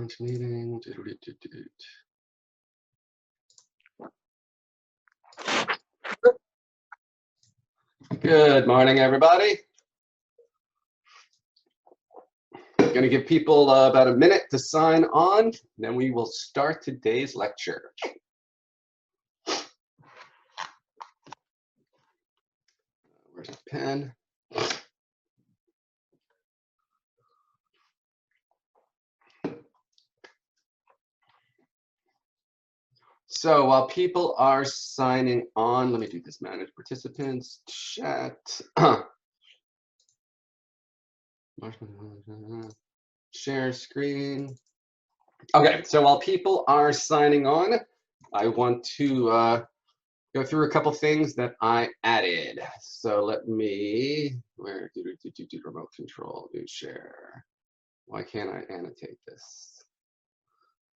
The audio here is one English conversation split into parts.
Launch meeting. Good morning, everybody. I'm going to give people about a minute to sign on, and then we will start today's lecture. Where's the pen? So while people are signing on, let me do this: manage participants, chat, share screen. Okay, so while people are signing on, I want to go through a couple things that I added. So let me, where do remote control, do share. Why can't I annotate this?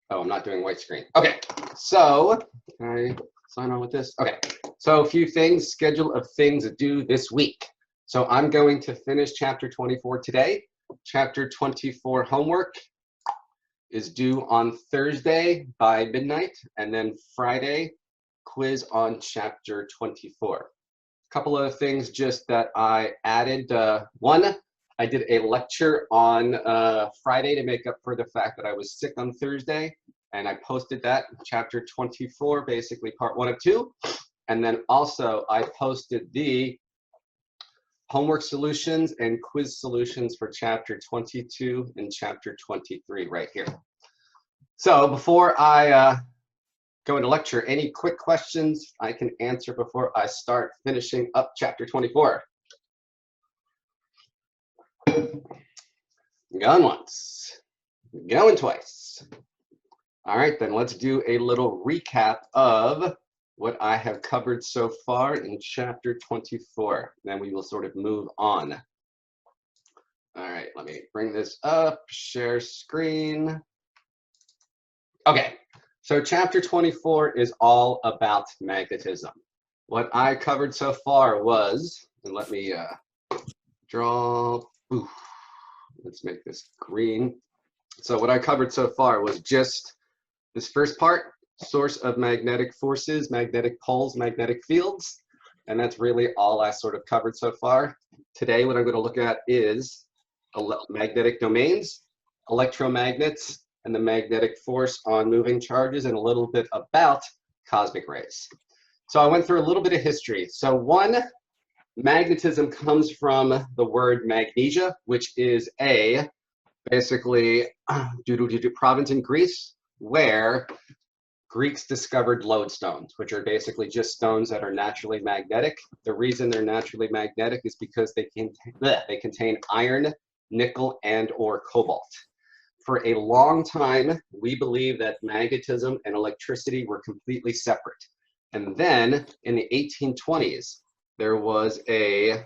Oh, I'm not doing white screen. Okay, so can I sign on with this? Okay, so a few things, schedule of things to do this week. So I'm going to finish chapter 24 today. Chapter 24 homework is due on Thursday by midnight, and then Friday, quiz on chapter 24. A couple of things just that I added. One, I did a lecture on Friday to make up for the fact that I was sick on Thursday, and I posted that, chapter 24, basically part 1 of 2. And then also I posted the homework solutions and quiz solutions for chapter 22 and chapter 23 right here. So before I go into lecture, any quick questions I can answer before I start finishing up chapter 24? Going once, going twice. All right, then let's do a little recap of what I have covered so far in chapter 24. Then we will sort of move on. All right, let me bring this up, share screen. Okay, so chapter 24 is all about magnetism. What I covered so far was, and let me draw, let's make this green. So what I covered so far was just this first part, source of magnetic forces, magnetic poles, magnetic fields, and that's really all I sort of covered so far. Today, what I'm going to look at is magnetic domains, electromagnets, and the magnetic force on moving charges, and a little bit about cosmic rays. So I went through a little bit of history. So one, magnetism comes from the word magnesia, which is a basically province in Greece where Greeks discovered lodestones, which are basically just stones that are naturally magnetic. The reason they're naturally magnetic is because they contain iron, nickel, and or cobalt. For a long time, we believe that magnetism and electricity were completely separate. And then in the 1820s, there was a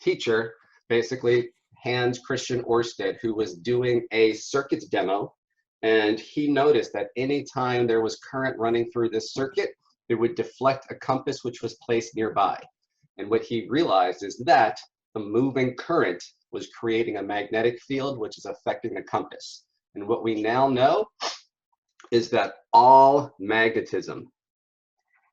teacher, basically Hans Christian Ørsted, who was doing a circuit demo, and he noticed that anytime there was current running through this circuit, it would deflect a compass which was placed nearby. And what he realized is that the moving current was creating a magnetic field which is affecting the compass. And what we now know is that all magnetism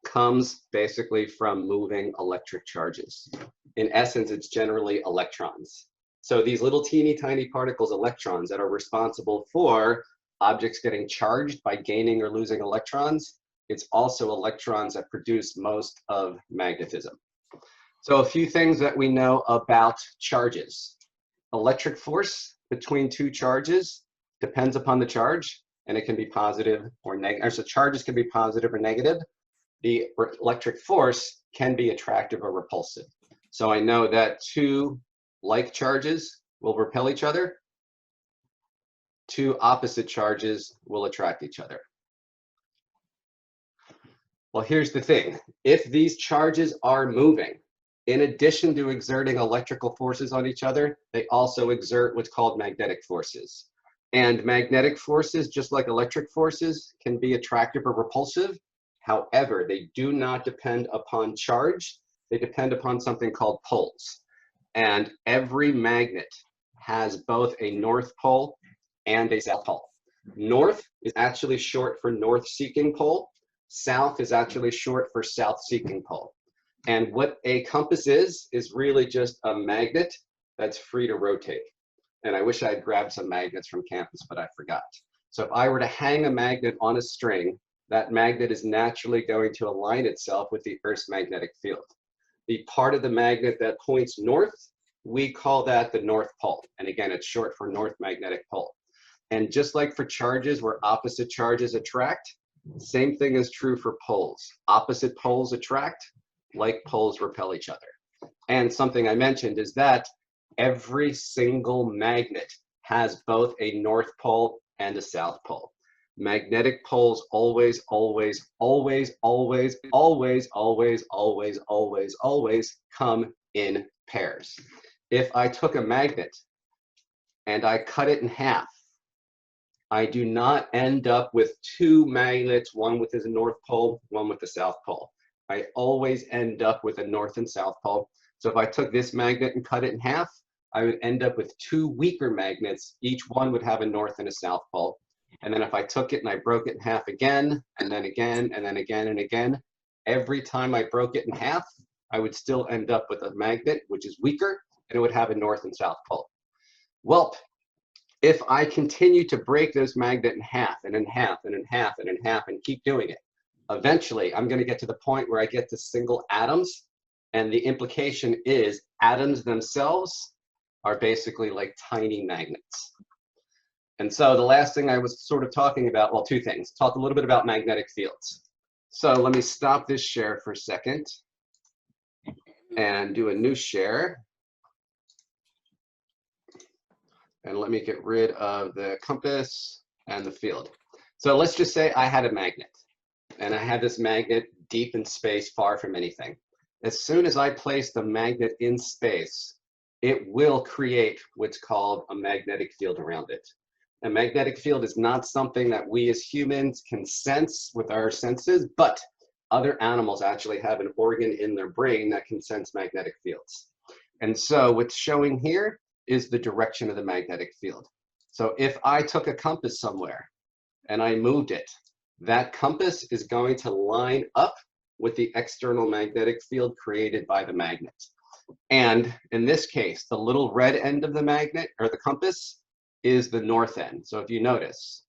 comes basically from moving electric charges. In essence, it's generally electrons. So these little teeny tiny particles, electrons, that are responsible for objects getting charged by gaining or losing electrons, it's also electrons that produce most of magnetism. So a few things that we know about charges. Electric force between two charges depends upon the charge, and it can be positive or negative. So charges can be positive or negative. The electric force can be attractive or repulsive. So I know that two like charges will repel each other. Two opposite charges will attract each other. Well, here's the thing. If these charges are moving, in addition to exerting electrical forces on each other, they also exert what's called magnetic forces. And magnetic forces, just like electric forces, can be attractive or repulsive. However, they do not depend upon charge. They depend upon something called poles. And every magnet has both a north pole and a south pole. North is actually short for north-seeking pole. South is actually short for south-seeking pole. And what a compass is really just a magnet that's free to rotate. And I wish I had grabbed some magnets from campus, but I forgot. So if I were to hang a magnet on a string, that magnet is naturally going to align itself with the Earth's magnetic field. The part of the magnet that points north, we call that the North Pole. And again, it's short for North Magnetic Pole. And just like for charges where opposite charges attract, same thing is true for poles. Opposite poles attract, like poles repel each other. And something I mentioned is that every single magnet has both a North Pole and a South Pole. Magnetic poles always, always, always, always, always, always, always, always, always come in pairs. If I took a magnet and I cut it in half, I do not end up with two magnets, one with the North Pole, one with the South Pole. I always end up with a North and South Pole. So if I took this magnet and cut it in half, I would end up with two weaker magnets. Each one would have a North and a South Pole. And then if I took it and I broke it in half again, and then again, and then again, and again, every time I broke it in half, I would still end up with a magnet, which is weaker, and it would have a North and South Pole. Well, if I continue to break those magnets in half, and in half, and in half, and in half, and keep doing it, eventually I'm going to get to the point where I get to single atoms, and the implication is atoms themselves are basically like tiny magnets. And so the last thing I was sort of talking about, well, two things. Talked a little bit about magnetic fields. So let me stop this share for a second and do a new share. And let me get rid of the compass and the field. So let's just say I had a magnet, and I had this magnet deep in space, far from anything. As soon as I place the magnet in space, it will create what's called a magnetic field around it. A magnetic field is not something that we as humans can sense with our senses, but other animals actually have an organ in their brain that can sense magnetic fields. And so what's showing here is the direction of the magnetic field. So if I took a compass somewhere and I moved it, that compass is going to line up with the external magnetic field created by the magnet. And in this case, the little red end of the magnet or the compass is the north end. So if you notice,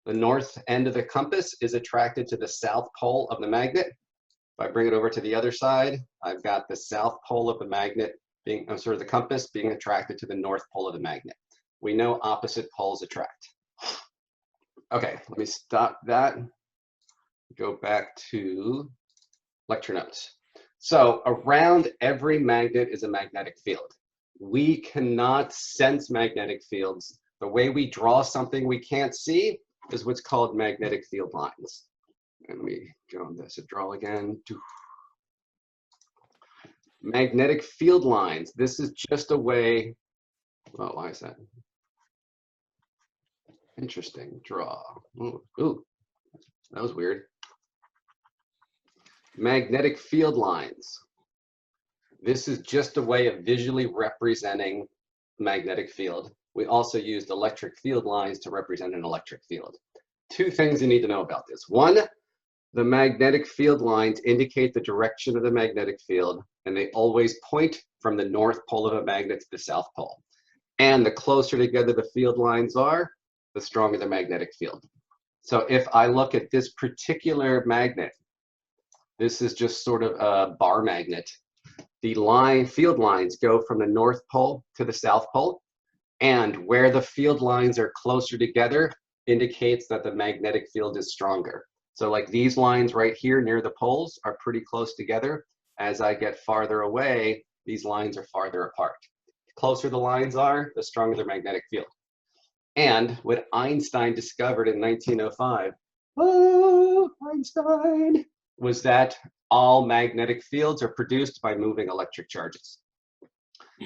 the north end of the compass is attracted to the south pole of the magnet. If I bring it over to the other side, I've got the south pole of the magnet being, the compass being attracted to the north pole of the magnet. We know opposite poles attract. Okay, let me stop that. Go back to lecture notes. So around every magnet is a magnetic field. We cannot sense magnetic fields. The way we draw something we can't see is what's called magnetic field lines. Let me go on this, draw again. Magnetic field lines. This is just a way, well, why is that? Interesting, draw. Ooh, that was weird. Magnetic field lines. This is just a way of visually representing magnetic field. We also used electric field lines to represent an electric field. Two things you need to know about this. One, the magnetic field lines indicate the direction of the magnetic field, and they always point from the north pole of a magnet to the south pole. And the closer together the field lines are, the stronger the magnetic field. So if I look at this particular magnet, this is just sort of a bar magnet. The field lines go from the north pole to the south pole, and where the field lines are closer together indicates that the magnetic field is stronger. So like these lines right here near the poles are pretty close together. As I get farther away, these lines are farther apart. The closer the lines are, the stronger the magnetic field. And what Einstein discovered in 1905, Einstein, was that all magnetic fields are produced by moving electric charges.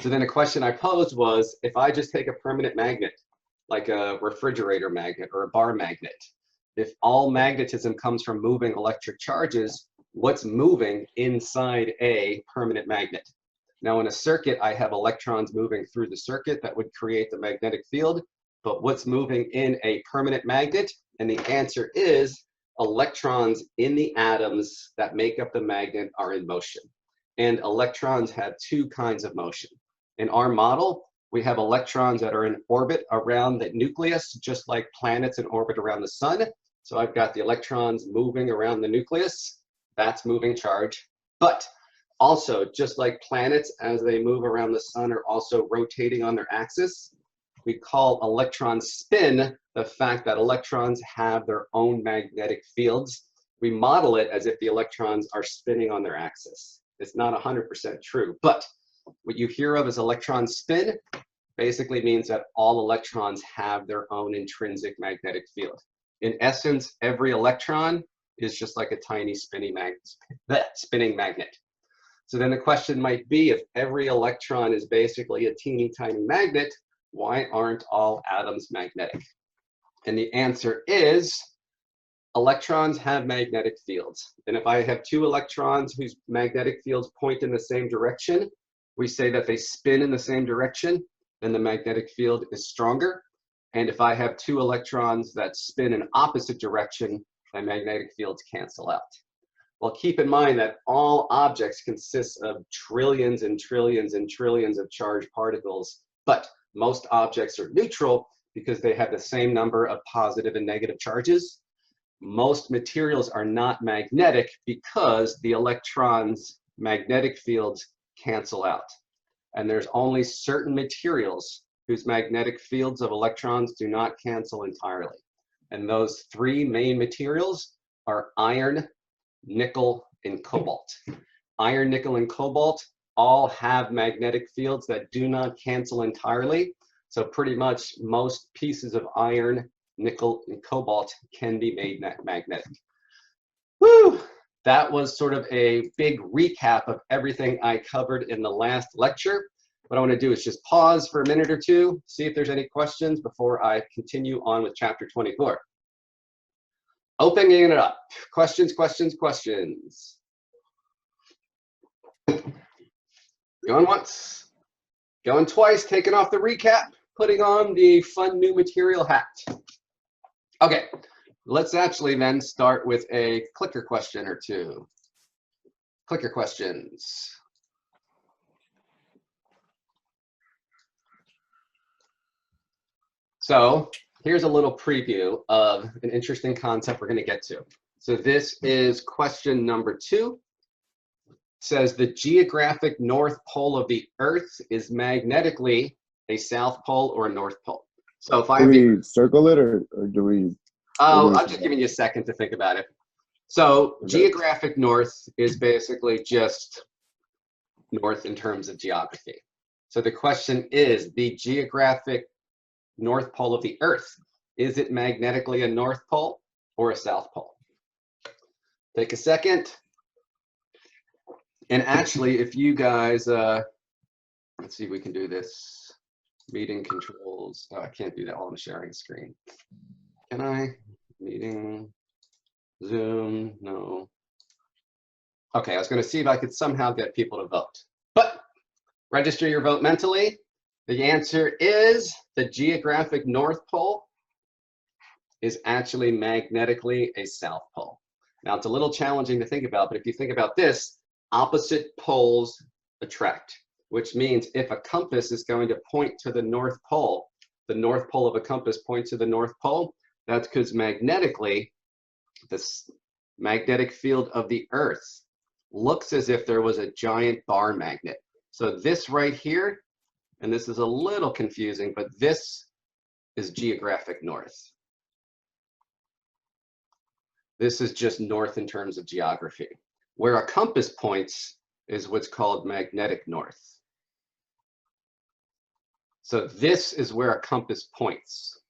So then a question I posed was, if I just take a permanent magnet, like a refrigerator magnet or a bar magnet, if all magnetism comes from moving electric charges, what's moving inside a permanent magnet? Now in a circuit, I have electrons moving through the circuit that would create the magnetic field, but what's moving in a permanent magnet? And the answer is electrons in the atoms that make up the magnet are in motion. And electrons have two kinds of motion. In our model, we have electrons that are in orbit around the nucleus, just like planets in orbit around the sun. So I've got the electrons moving around the nucleus. That's moving charge. But also, just like planets, as they move around the sun, are also rotating on their axis. We call electron spin the fact that electrons have their own magnetic fields. We model it as if the electrons are spinning on their axis. It's not 100% true, but what you hear of as electron spin basically means that all electrons have their own intrinsic magnetic field. In essence, every electron is just like a tiny spinning magnet. So then the question might be, if every electron is basically a teeny tiny magnet, why aren't all atoms magnetic? And the answer is electrons have magnetic fields. And if I have two electrons whose magnetic fields point in the same direction, we say that they spin in the same direction, then the magnetic field is stronger. And if I have two electrons that spin in opposite direction, the magnetic fields cancel out. Well, keep in mind that all objects consist of trillions and trillions and trillions of charged particles, but most objects are neutral because they have the same number of positive and negative charges. Most materials are not magnetic because the electrons' magnetic fields cancel out. And there's only certain materials whose magnetic fields of electrons do not cancel entirely. And those three main materials are iron, nickel, and cobalt. Iron, nickel, and cobalt all have magnetic fields that do not cancel entirely. So pretty much most pieces of iron, nickel, and cobalt can be made magnetic. Woo! That was sort of a big recap of everything I covered in the last lecture. What I want to do is just pause for a minute or two, see if there's any questions before I continue on with chapter 24. Opening it up. Questions, questions, questions. Going once, going twice, taking off the recap, putting on the fun new material hat. Okay, let's actually then start with a clicker question or two. Clicker questions. So here's a little preview of an interesting concept we're going to get to. So this is question number 2. It says the geographic north pole of the Earth is magnetically a south pole or a north pole. So if do we circle it or do we? Oh, I'm just giving you a second to think about it. So Okay. Geographic north is basically just north in terms of geography. So the question is, the geographic north pole of the Earth, is it magnetically a north pole or a south pole? Take a second. And actually, if you guys, let's see if we can do this. Meeting controls. Oh, I can't do that while I'm sharing the screen. Can I? Meeting, Zoom, no. Okay, I was going to see if I could somehow get people to vote. But register your vote mentally. The answer is the geographic north pole is actually magnetically a south pole. Now, it's a little challenging to think about, but if you think about this, opposite poles attract, which means if a compass is going to point to the north pole of a compass points to the north pole, that's because magnetically, this magnetic field of the Earth looks as if there was a giant bar magnet. So this right here, and this is a little confusing, but this is geographic north. This is just north in terms of geography. Where a compass points is what's called magnetic north. So this is where a compass points.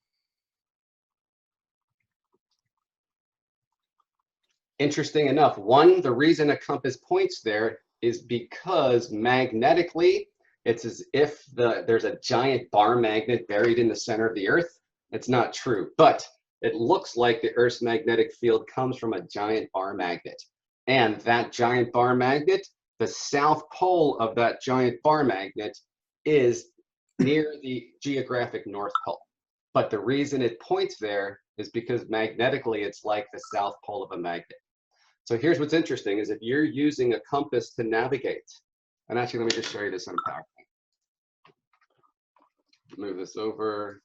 Interesting enough, the reason a compass points there is because magnetically, it's as if there's a giant bar magnet buried in the center of the Earth. It's not true, but it looks like the Earth's magnetic field comes from a giant bar magnet. And that giant bar magnet, the south pole of that giant bar magnet is near the geographic north pole. But the reason it points there is because magnetically it's like the south pole of a magnet. So here's what's interesting is if you're using a compass to navigate, and actually let me just show you this on PowerPoint. Move this over.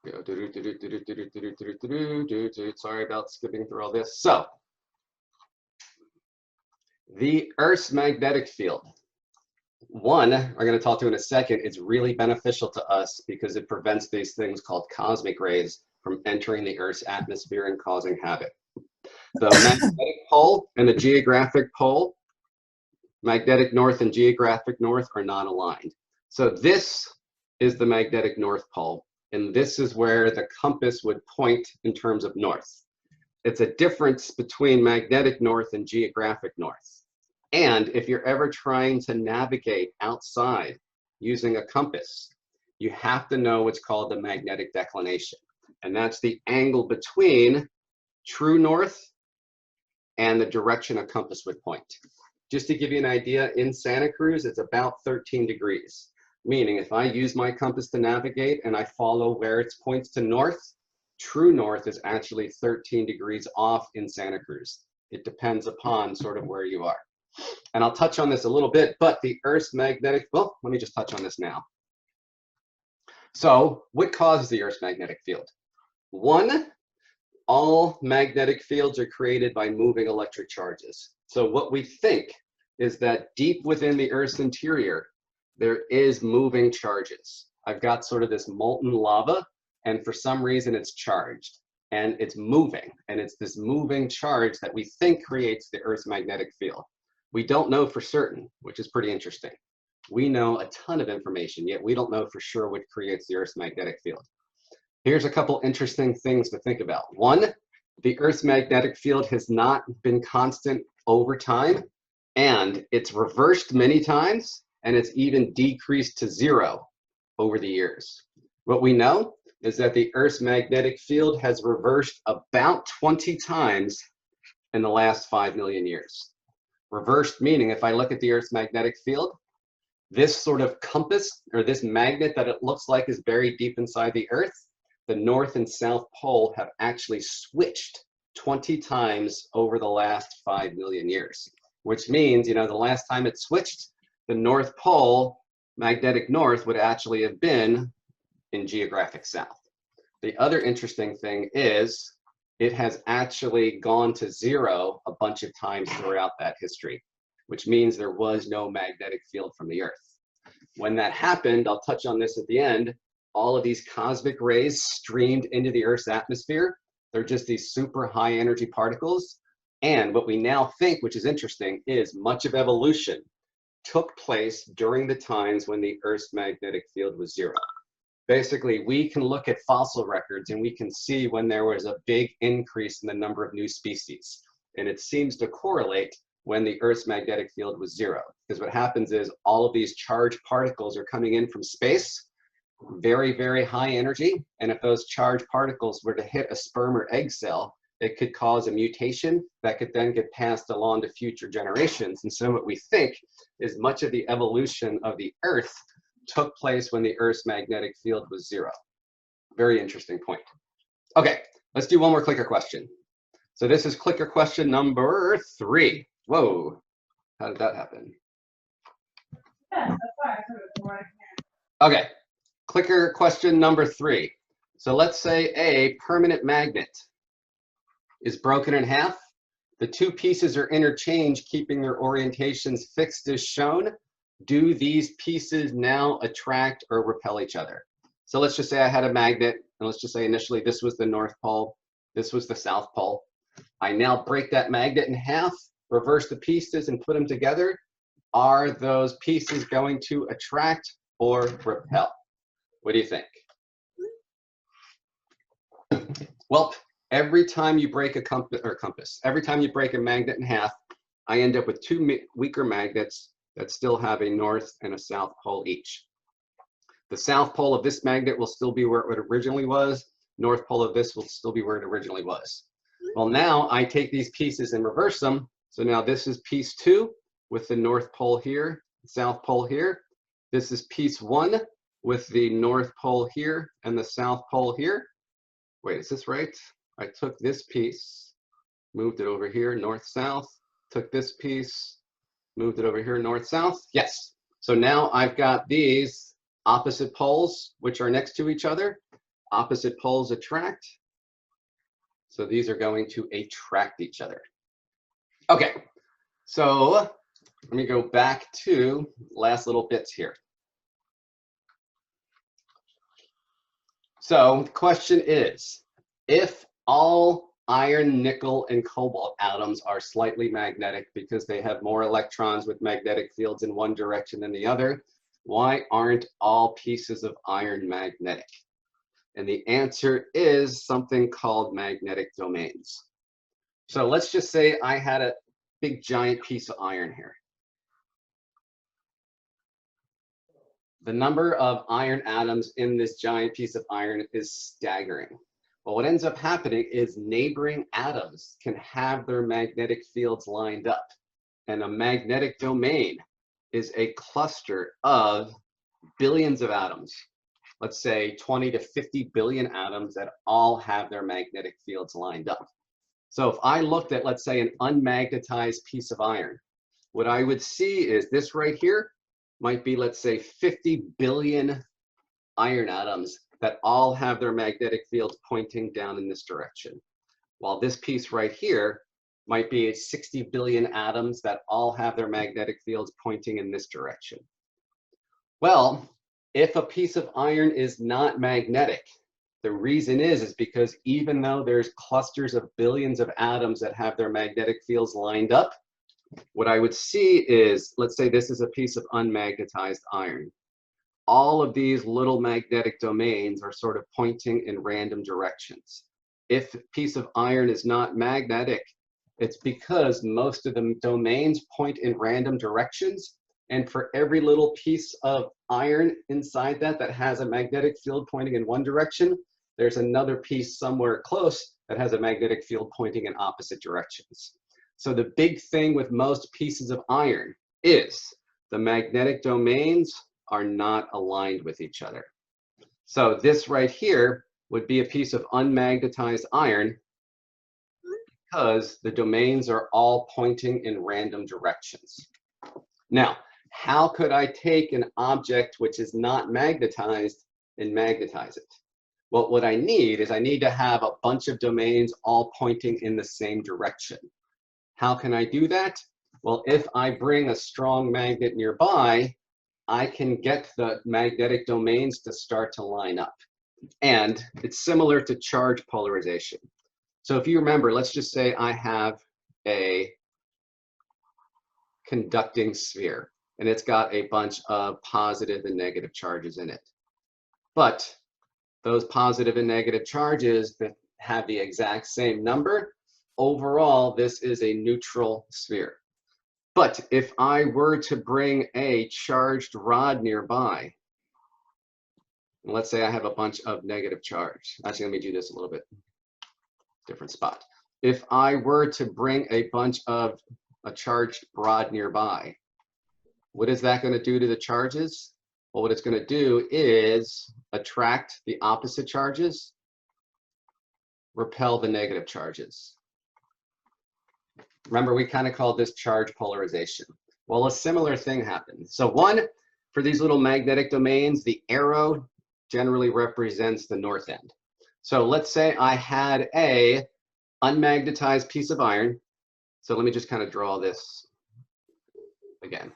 Go. Sorry about skipping through all this. So the Earth's magnetic field. One, we're going to talk to in a second, it's really beneficial to us because it prevents these things called cosmic rays from entering the Earth's atmosphere and causing havoc. The magnetic pole and the geographic pole, magnetic north and geographic north, are not aligned. So this is the magnetic north pole, and this is where the compass would point in terms of north. It's a difference between magnetic north and geographic north. And if you're ever trying to navigate outside using a compass, you have to know what's called the magnetic declination. And that's the angle between true north and the direction a compass would point. Just to give you an idea, in Santa Cruz, it's about 13 degrees. Meaning if I use my compass to navigate and I follow where it points to north, true north is actually 13 degrees off in Santa Cruz. It depends upon sort of where you are. And I'll touch on this a little bit, but the Earth's magnetic, well, let me just touch on this now. So what causes the Earth's magnetic field? One, all magnetic fields are created by moving electric charges. So what we think is that deep within the Earth's interior, there is moving charges. I've got sort of this molten lava, and for some reason it's charged, and it's moving, and it's this moving charge that we think creates the Earth's magnetic field. We don't know for certain, which is pretty interesting. We know a ton of information, yet we don't know for sure what creates the Earth's magnetic field. Here's a couple interesting things to think about. One, the Earth's magnetic field has not been constant over time, and it's reversed many times, and it's even decreased to zero over the years. What we know is that the Earth's magnetic field has reversed about 20 times in the last 5 million years. Reversed meaning if I look at the Earth's magnetic field, this sort of compass or this magnet that it looks like is buried deep inside the Earth, the North and South Pole have actually switched 20 times over the last 5 million years, which means, you know, the last time it switched, the North Pole, magnetic north, would actually have been in geographic south. The other interesting thing is it has actually gone to zero a bunch of times throughout that history, which means there was no magnetic field from the Earth. When that happened, I'll touch on this at the end, all of these cosmic rays streamed into the Earth's atmosphere. They're just these super high energy particles. And what we now think, which is interesting, is much of evolution took place during the times when the Earth's magnetic field was zero. Basically, we can look at fossil records and we can see when there was a big increase in the number of new species. And it seems to correlate when the Earth's magnetic field was zero. Because what happens is all of these charged particles are coming in from space, very, very high energy. And if those charged particles were to hit a sperm or egg cell, it could cause a mutation that could then get passed along to future generations. And so what we think is much of the evolution of the Earth took place when the Earth's magnetic field was zero. Very interesting point. Okay, let's do one more clicker question. So this is clicker question number 3. Whoa, how did that happen? Okay, clicker question number 3. So let's say a permanent magnet is broken in half. The two pieces are interchanged, keeping their orientations fixed as shown. Do these pieces now attract or repel each other? So let's just say I had a magnet, and let's just say initially this was the North Pole, this was the South Pole. I now break that magnet in half, reverse the pieces, and put them together. Are those pieces going to attract or repel? What do you think? Well, every time you break a compass, every time you break a magnet in half, I end up with two weaker magnets that still have a north and a south pole each. The south pole of this magnet will still be where it originally was. North pole of this will still be where it originally was. Well, now I take these pieces and reverse them. So now this is piece 2 with the north pole here, south pole here. This is piece 1 with the North Pole here and the South Pole here. Wait, is this right? I took this piece, moved it over here, north-south, took this piece, moved it over here, north-south. Yes. So now I've got these opposite poles, which are next to each other. Opposite poles attract. So these are going to attract each other. Okay, so let me go back to last little bits here. So the question is, if all iron, nickel, and cobalt atoms are slightly magnetic because they have more electrons with magnetic fields in one direction than the other, why aren't all pieces of iron magnetic? And the answer is something called magnetic domains. So let's just say I had a big giant piece of iron here. The number of iron atoms in this giant piece of iron is staggering. Well, what ends up happening is neighboring atoms can have their magnetic fields lined up. And a magnetic domain is a cluster of billions of atoms. Let's say 20 to 50 billion atoms that all have their magnetic fields lined up. So if I looked at, let's say, an unmagnetized piece of iron, what I would see is this right here might be, let's say, 50 billion iron atoms that all have their magnetic fields pointing down in this direction. While this piece right here might be 60 billion atoms that all have their magnetic fields pointing in this direction. Well, if a piece of iron is not magnetic, the reason is because even though there's clusters of billions of atoms that have their magnetic fields lined up, what I would see is, let's say this is a piece of unmagnetized iron. All of these little magnetic domains are sort of pointing in random directions. If a piece of iron is not magnetic, it's because most of the domains point in random directions. And for every little piece of iron inside that has a magnetic field pointing in one direction, there's another piece somewhere close that has a magnetic field pointing in opposite directions. So the big thing with most pieces of iron is the magnetic domains are not aligned with each other. So this right here would be a piece of unmagnetized iron because the domains are all pointing in random directions. Now, how could I take an object which is not magnetized and magnetize it? Well, what I need is I need to have a bunch of domains all pointing in the same direction. How can I do that? Well, if I bring a strong magnet nearby, I can get the magnetic domains to start to line up. And it's similar to charge polarization. So if you remember, let's just say I have a conducting sphere, and it's got a bunch of positive and negative charges in it. But those positive and negative charges that have the exact same number, overall, this is a neutral sphere. But if I were to bring a charged rod nearby, let's say I have a bunch of negative charge. Actually, let me do this a little bit different spot. If I were to bring a bunch of a charged rod nearby, what is that going to do to the charges? Well, what it's going to do is attract the opposite charges, repel the negative charges. Remember, we kind of called this charge polarization. Well, a similar thing happens. So one, for these little magnetic domains, the arrow generally represents the north end. So let's say I had a unmagnetized piece of iron. So let me just kind of draw this again.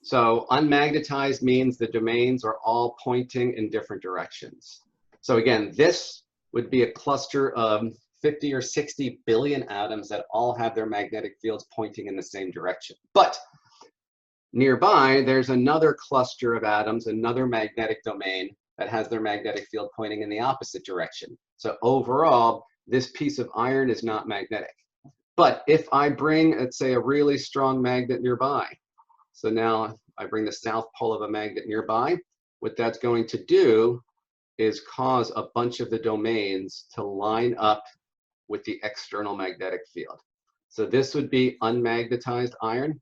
So unmagnetized means the domains are all pointing in different directions. So again, this would be a cluster of 50 or 60 billion atoms that all have their magnetic fields pointing in the same direction. But nearby, there's another cluster of atoms, another magnetic domain that has their magnetic field pointing in the opposite direction. So overall, this piece of iron is not magnetic. But if I bring, let's say, a really strong magnet nearby, so now I bring the south pole of a magnet nearby, what that's going to do is cause a bunch of the domains to line up with the external magnetic field. So this would be unmagnetized iron.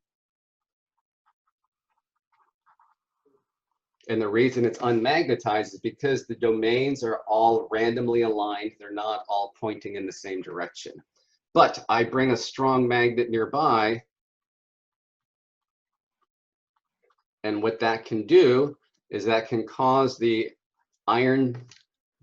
And the reason it's unmagnetized is because the domains are all randomly aligned. They're not all pointing in the same direction. But I bring a strong magnet nearby, and what that can do is that can cause the iron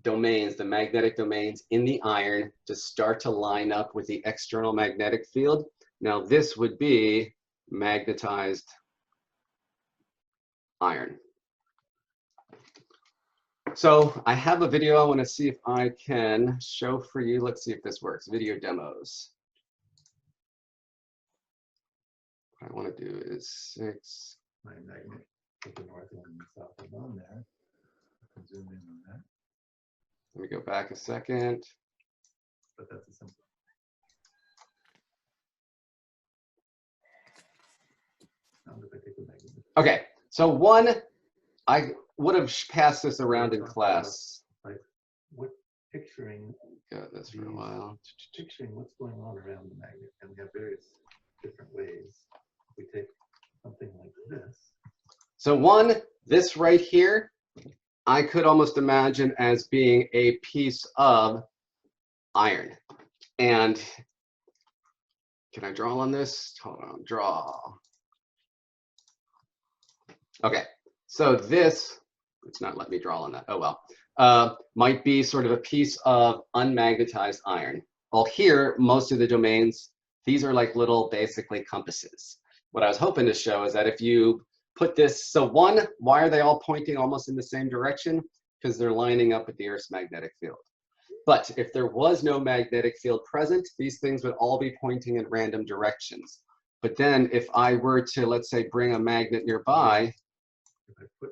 domains, the magnetic domains in the iron, to start to line up with the external magnetic field. Now this would be magnetized iron. So I have a video I want to see if I can show for you. Let's see if this works. Video demos. What I want to do is 6. My magnet with the north and the south is on there. I can zoom in on that. Let me go back a second. But that's a simple. Now if I take the magnet. Okay, so one, I would have passed this around in class. Like what picturing Got this for a while. picturing what's going on around the magnet, and we have various different ways. If we take something like this. So one, this right here, I could almost imagine as being a piece of iron. And can I draw on this? Hold on, draw. Okay, so this, it's not letting me draw on that. Oh well. Might be sort of a piece of unmagnetized iron. Well, here, most of the domains, these are like little, basically, compasses. What I was hoping to show is that if you put this, so one, why are they all pointing almost in the same direction? Because they're lining up with the Earth's magnetic field. But if there was no magnetic field present, these things would all be pointing in random directions. But then if I were to, let's say, bring a magnet nearby, If I put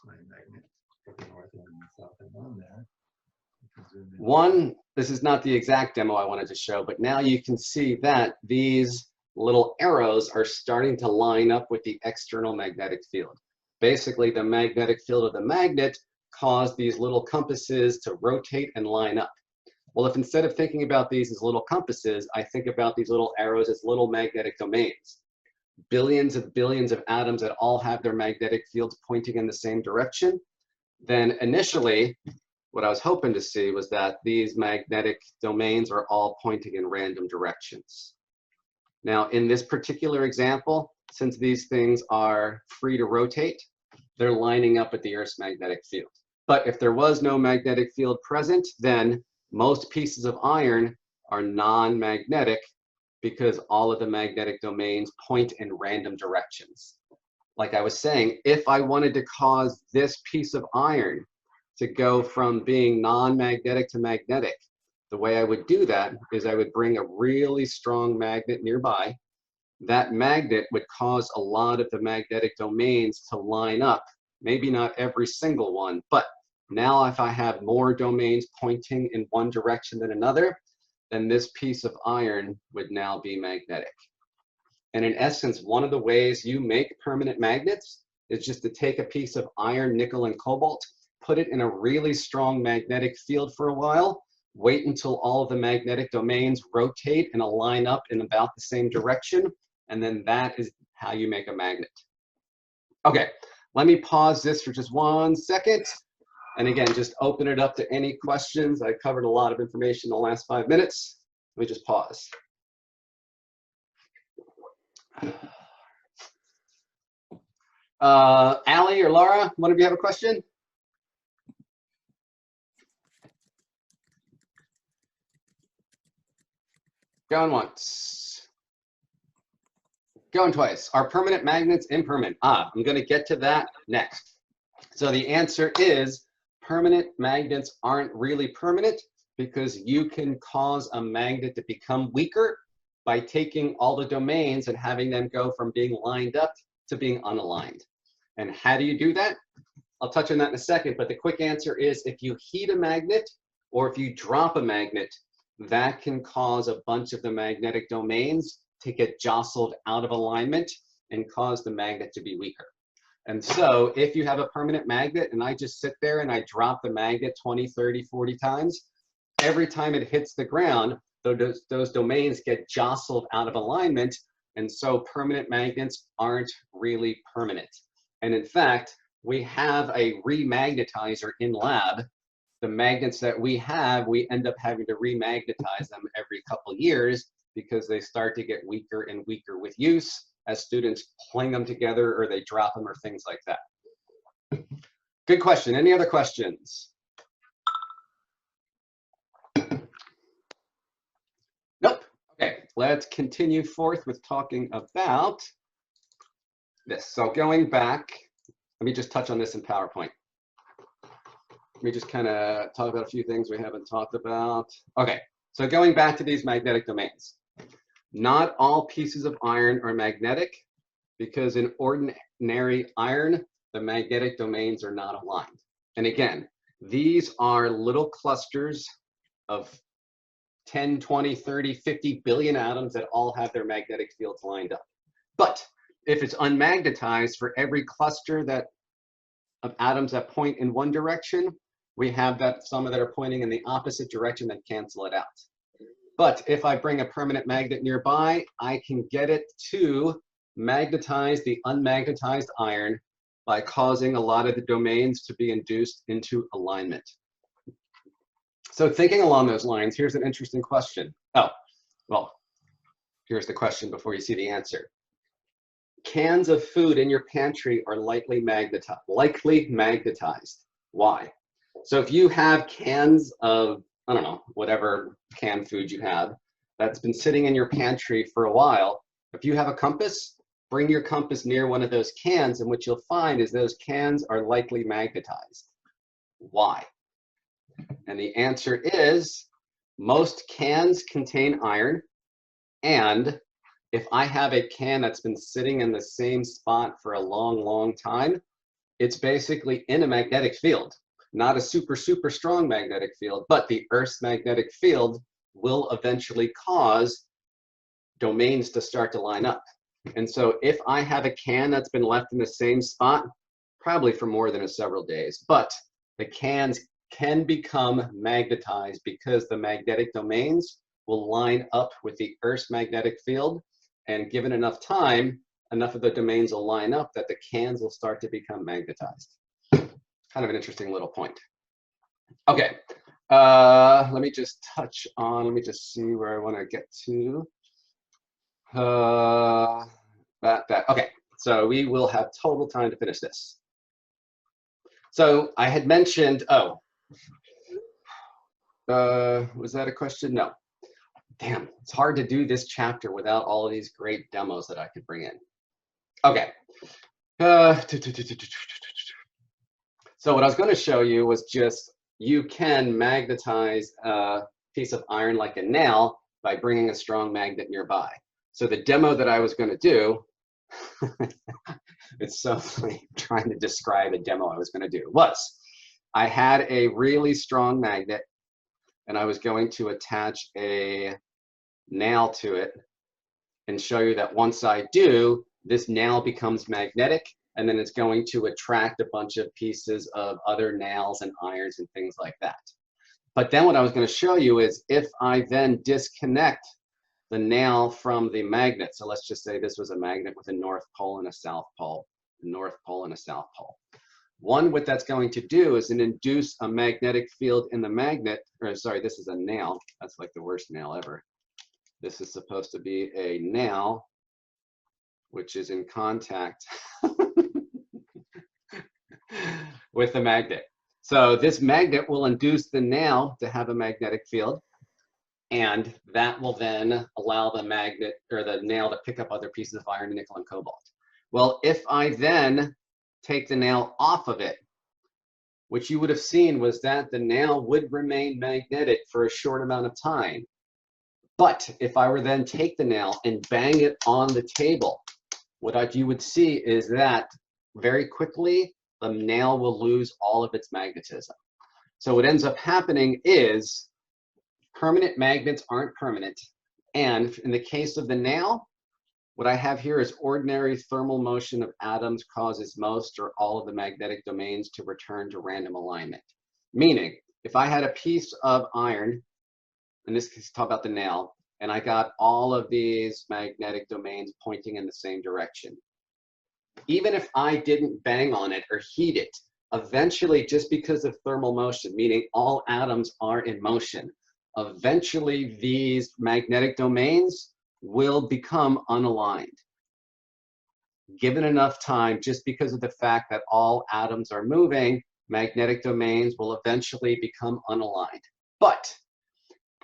my magnet with the north and the south and on there, I can zoom in. one, this is not the exact demo I wanted to show, but now you can see that these little arrows are starting to line up with the external magnetic field. Basically, the magnetic field of the magnet caused these little compasses to rotate and line up. Well, if instead of thinking about these as little compasses, I think about these little arrows as little magnetic domains, billions of atoms that all have their magnetic fields pointing in the same direction, then initially, what I was hoping to see was that these magnetic domains are all pointing in random directions. Now, in this particular example, since these things are free to rotate, they're lining up with the Earth's magnetic field. But if there was no magnetic field present, then most pieces of iron are non-magnetic because all of the magnetic domains point in random directions. Like I was saying, if I wanted to cause this piece of iron to go from being non-magnetic to magnetic, the way I would do that is I would bring a really strong magnet nearby. That magnet would cause a lot of the magnetic domains to line up, maybe not every single one, but now if I have more domains pointing in one direction than another, then this piece of iron would now be magnetic. And in essence, one of the ways you make permanent magnets is just to take a piece of iron, nickel, and cobalt, put it in a really strong magnetic field for a while, wait until all of the magnetic domains rotate and align up in about the same direction, and then that is how you make a magnet. Okay, let me pause this for just 1 second. And again, just open it up to any questions. I covered a lot of information in the last 5 minutes. Let me just pause. Allie or Laura, one of you have a question? Going once. Going twice. Are permanent magnets impermanent? I'm going to get to that next. So the answer is permanent magnets aren't really permanent because you can cause a magnet to become weaker by taking all the domains and having them go from being lined up to being unaligned. And how do you do that? I'll touch on that in a second, but the quick answer is if you heat a magnet or if you drop a magnet, that can cause a bunch of the magnetic domains to get jostled out of alignment and cause the magnet to be weaker. And so if you have a permanent magnet and I just sit there and I drop the magnet 20, 30, 40 times, every time it hits the ground, those domains get jostled out of alignment. And so permanent magnets aren't really permanent. And in fact, we have a remagnetizer in lab, the magnets that we have, we end up having to remagnetize them every couple years because they start to get weaker and weaker with use as students pling them together or they drop them or things like that. Good question. Any other questions? Nope. Okay, let's continue forth with talking about this. So going back, let me just touch on this in PowerPoint. Let me just kind of talk about a few things we haven't talked about. Okay, so going back to these magnetic domains. Not all pieces of iron are magnetic because in ordinary iron, the magnetic domains are not aligned. And again, these are little clusters of 10, 20, 30, 50 billion atoms that all have their magnetic fields lined up. But if it's unmagnetized, for every cluster of atoms that point in one direction, we have some that are pointing in the opposite direction that cancel it out. But if I bring a permanent magnet nearby, I can get it to magnetize the unmagnetized iron by causing a lot of the domains to be induced into alignment. So thinking along those lines, here's an interesting question. Oh, well, here's the question before you see the answer. Cans of food in your pantry are likely magnetized. Why? So if you have cans of, I don't know, whatever canned food you have that's been sitting in your pantry for a while, if you have a compass, bring your compass near one of those cans, and what you'll find is those cans are likely magnetized. Why? And the answer is most cans contain iron, and if I have a can that's been sitting in the same spot for a long, long time, it's basically in a magnetic field. Not a super, super strong magnetic field, but the Earth's magnetic field will eventually cause domains to start to line up. And so if I have a can that's been left in the same spot, probably for more than several days, but the cans can become magnetized because the magnetic domains will line up with the Earth's magnetic field, and given enough time, enough of the domains will line up that the cans will start to become magnetized. Kind of an interesting little point. Okay, let me just touch on, let me just see where I want to get to. Okay, so we will have total time to finish this. So I had mentioned, was that a question? No. Damn, it's hard to do this chapter without all of these great demos that I could bring in. Okay. So what I was going to show you was just, you can magnetize a piece of iron like a nail by bringing a strong magnet nearby. So the demo that I was going to do, it's so funny trying to describe a demo I was going to do, was I had a really strong magnet and I was going to attach a nail to it and show you that once I do, this nail becomes magnetic, and then it's going to attract a bunch of pieces of other nails and irons and things like that. But then what I was going to show you is if I then disconnect the nail from the magnet, so let's just say this was a magnet with a north pole and a south pole, north pole and a south pole. One, what that's going to do is induce a magnetic field in the magnet, or sorry, this is a nail. That's like the worst nail ever. This is supposed to be a nail, which is in contact with the magnet. So this magnet will induce the nail to have a magnetic field, and that will then allow the magnet or the nail to pick up other pieces of iron, nickel, and cobalt. Well, if I then take the nail off of it, what you would have seen was that the nail would remain magnetic for a short amount of time. But if I were then take the nail and bang it on the table, what you would see is that very quickly the nail will lose all of its magnetism. So what ends up happening is permanent magnets aren't permanent. And in the case of the nail, what I have here is ordinary thermal motion of atoms causes most or all of the magnetic domains to return to random alignment. Meaning, if I had a piece of iron, in this case, talk about the nail, and I got all of these magnetic domains pointing in the same direction. even if I didn't bang on it or heat it, eventually, just because of thermal motion, meaning all atoms are in motion, eventually these magnetic domains will become unaligned. Given enough time, just because of the fact that all atoms are moving, magnetic domains will eventually become unaligned. But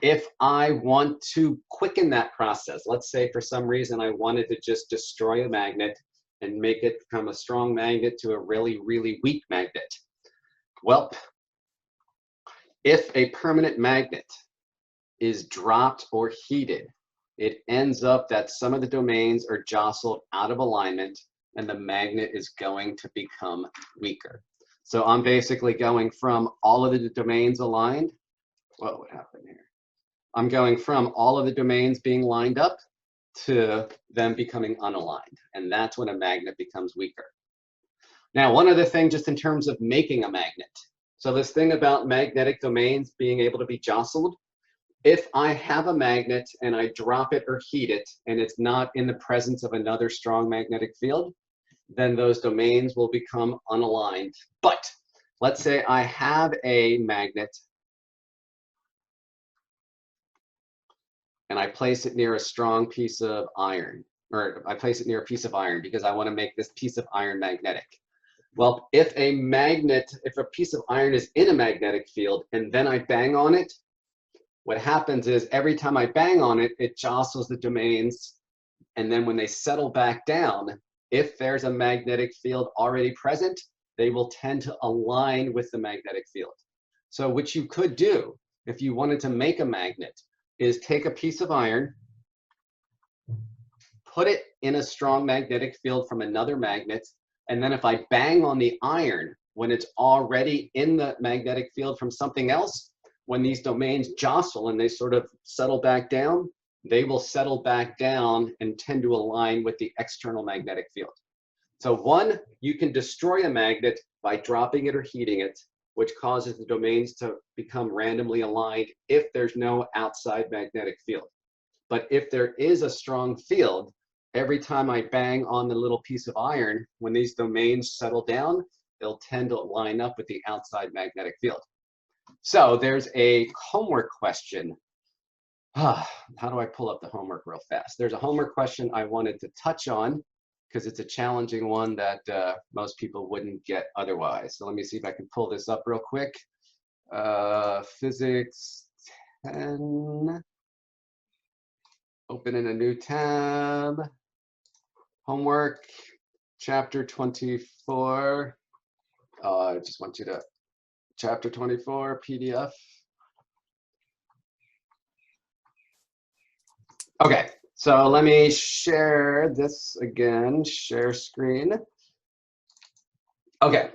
if I want to quicken that process, let's say for some reason I wanted to just destroy a magnet and make it from a strong magnet to a really, really weak magnet. Well, if a permanent magnet is dropped or heated, it ends up that some of the domains are jostled out of alignment and the magnet is going to become weaker. So I'm basically going from all of the domains aligned. What would happen here? I'm going from all of the domains being lined up to them becoming unaligned. And that's when a magnet becomes weaker. Now, one other thing just in terms of making a magnet. So this thing about magnetic domains being able to be jostled, if I have a magnet and I drop it or heat it and it's not in the presence of another strong magnetic field, then those domains will become unaligned. But let's say I have a magnet and I place it near a strong piece of iron, or I place it near a piece of iron because I want to make this piece of iron magnetic. Well, if a piece of iron is in a magnetic field and then I bang on it, what happens is every time I bang on it, it jostles the domains. And then when they settle back down, if there's a magnetic field already present, they will tend to align with the magnetic field. So what you could do if you wanted to make a magnet is take a piece of iron, put it in a strong magnetic field from another magnet, and then if I bang on the iron when it's already in the magnetic field from something else, when these domains jostle and they sort of settle back down, they will settle back down and tend to align with the external magnetic field. So one, you can destroy a magnet by dropping it or heating it, which causes the domains to become randomly aligned if there's no outside magnetic field. But if there is a strong field, every time I bang on the little piece of iron, when these domains settle down, they'll tend to line up with the outside magnetic field. So there's a homework question. How do I pull up the homework real fast? There's a homework question I wanted to touch on because it's a challenging one that most people wouldn't get otherwise. So let me see if I can pull this up real quick. Physics 10. Open in a new tab. Homework, chapter 24. I just want you to, chapter 24, PDF. Okay, so let me share this again, share screen. Okay,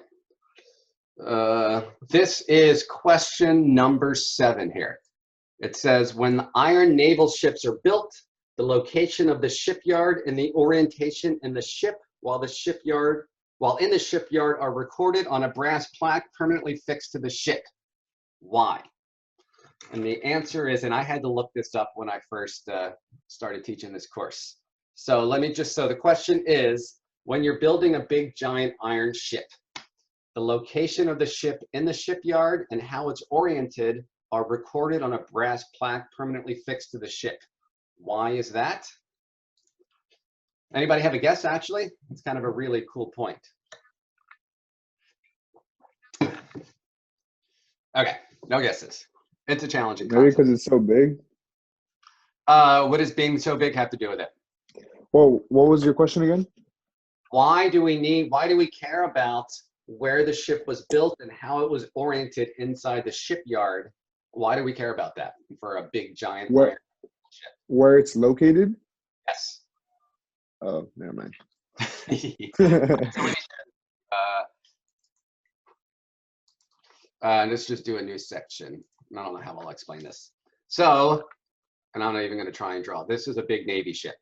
this is question number 7 here. It says, when the iron naval ships are built, the location of the shipyard and the orientation in the ship while in the shipyard are recorded on a brass plaque permanently fixed to the ship. Why? And the answer is, and I had to look this up when I first started teaching this course. So the question is, when you're building a big giant iron ship, the location of the ship in the shipyard and how it's oriented are recorded on a brass plaque permanently fixed to the ship. Why is that? Anybody have a guess, actually? It's kind of a really cool point. Okay, no guesses. It's a challenging Maybe concept. because it's so big. What does being so big have to do with it? Well, what was your question again? Why do we care about where the ship was built and how it was oriented inside the shipyard? Why do we care about that for a big giant iron ship? Where it's located? Yes. Oh, never mind. Let's just do a new section. I don't know how I'll explain this. So, and I'm not even going to try and draw. This is a big Navy ship.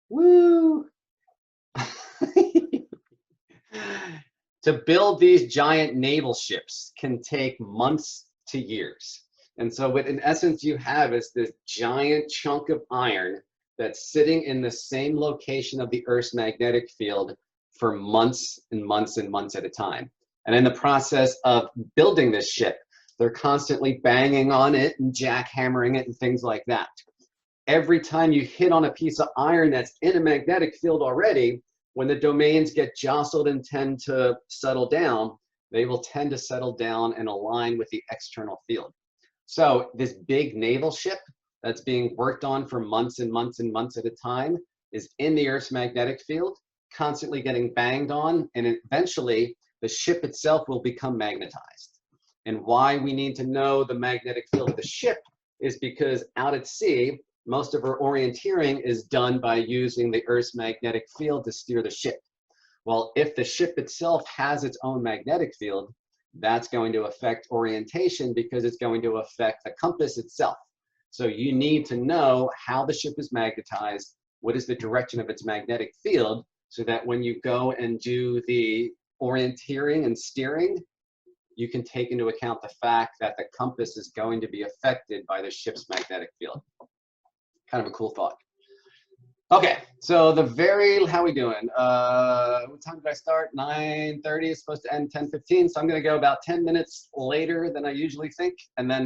Woo! To build these giant naval ships can take months to years. And so what in essence you have is this giant chunk of iron that's sitting in the same location of the Earth's magnetic field for months and months and months at a time. And in the process of building this ship, they're constantly banging on it and jackhammering it and things like that. Every time you hit on a piece of iron that's in a magnetic field already, when the domains get jostled and tend to settle down, they will tend to settle down and align with the external field. So this big naval ship that's being worked on for months and months and months at a time is in the Earth's magnetic field, constantly getting banged on, and eventually the ship itself will become magnetized. And why we need to know the magnetic field of the ship is because out at sea, most of our orienteering is done by using the Earth's magnetic field to steer the ship. Well, if the ship itself has its own magnetic field, that's going to affect orientation because it's going to affect the compass itself. So you need to know how the ship is magnetized, what is the direction of its magnetic field, so that when you go and do the orienteering and steering, you can take into account the fact that the compass is going to be affected by the ship's magnetic field. Kind of a cool thought. Okay, so how we doing? What time did I start? 9:30, it's supposed to end 10:15, so I'm gonna go about 10 minutes later than I usually think. And then,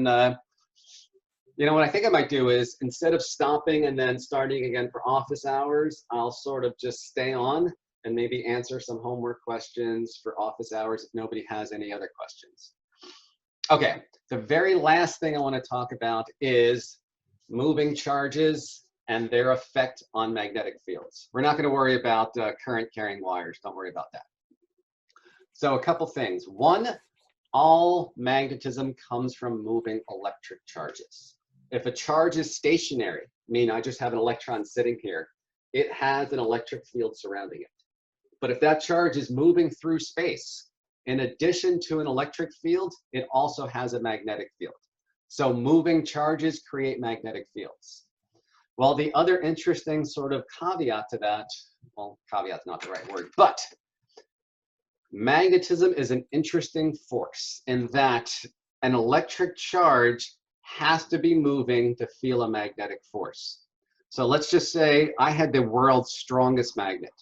you know, what I think I might do is, instead of stopping and then starting again for office hours, I'll sort of just stay on and maybe answer some homework questions for office hours if nobody has any other questions. Okay, the very last thing I wanna talk about is moving charges and their effect on magnetic fields. We're not going to worry about current carrying wires. Don't worry about that. So a couple things. One, all magnetism comes from moving electric charges. If a charge is stationary, meaning I just have an electron sitting here, it has an electric field surrounding it. But if that charge is moving through space, in addition to an electric field, it also has a magnetic field. So moving charges create magnetic fields. Well, the other interesting sort of caveat to that, well, caveat's not the right word, but magnetism is an interesting force in that an electric charge has to be moving to feel a magnetic force. So let's just say I had the world's strongest magnet.